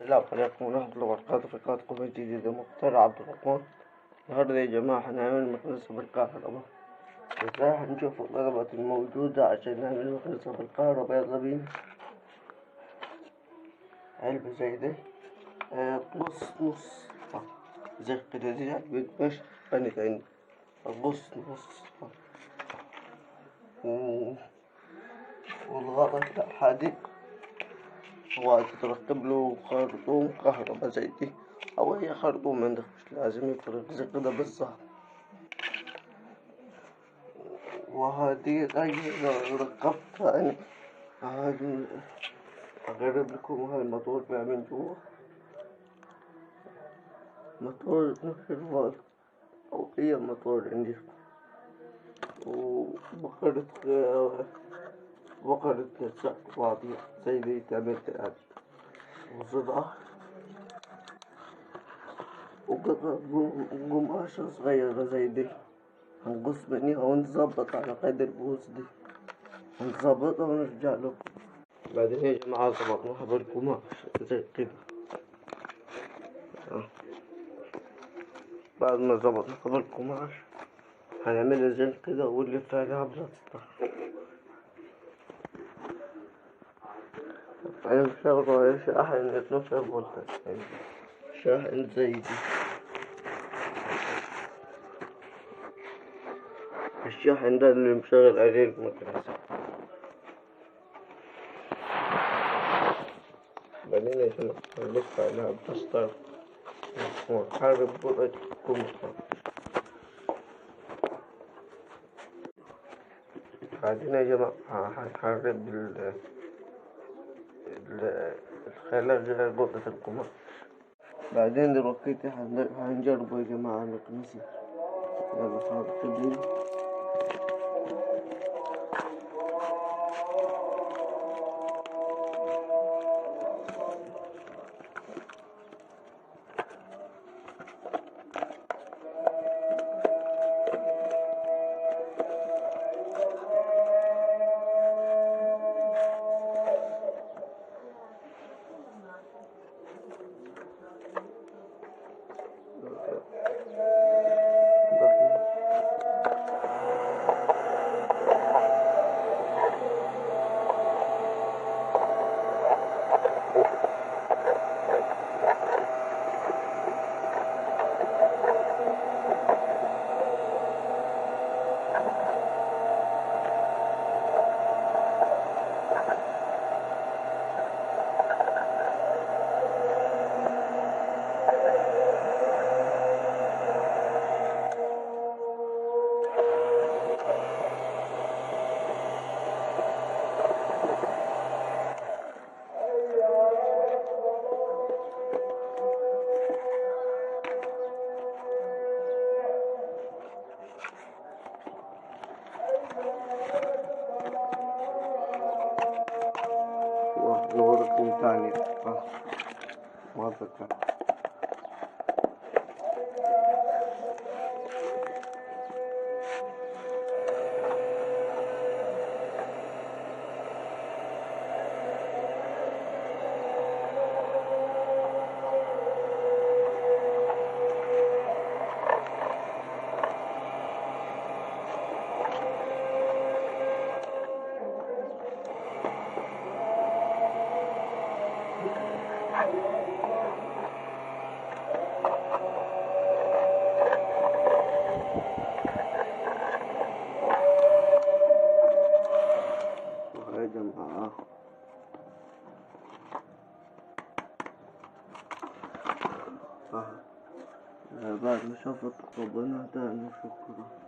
السلام عليكم ورحمة الله وبركاته. في قناة الكوميديه المخترع عبدالرحمن. النهاردة يا جماعة هنعمل مكنسة بالكهرباء. ازاي هنشوف الطلبات الموجودة عشان نعمل مكنسة بالكهرباء. يلا بينا. علبة زي دي نص زي كده، دي علبة مش كانت عندي نص والغلط حادق، وتركب له خرطوم كهرباء زي دي أو أي خرطوم عندك، مش لازم يفرق زي كده بالظبط. وهذه ركبتها أنا. هذه أقرب لكم. هاي الموتور بيعمل جوا، موتور نفس أو أي موتور عندي، وبقرة سقف فاضية زي دي تعمل عادي، وزرعة وقطعة قماشة صغيرة زي دي. هنقص منها ونظبط على قدر بوز دي، هنظبطها ونرجع لكم. بعدين يا جماعة ظبطناها بالقماش زي كده. بعد ما ظبطناها بالقماش هنعملها زي كده ونلف عليها بلاستيك. أنا مشغل شاحن 12 فولت، شاحن زي دي. الشاحن ده اللي مشغل عليه المكنسة. بعدين يا جماعة هنلف عليها بلاستيك ونحرك بقعة الكمثرى. بعدين يا جماعة هنحرك الخلايا بقعة القماش. بعدين دلوقتي هنجربه يا جماعة المكنسة. يلا هنركب. نوركم تاني ما أتذكر. يا جماعة بعد ما شافت ربنا تاني شكرا.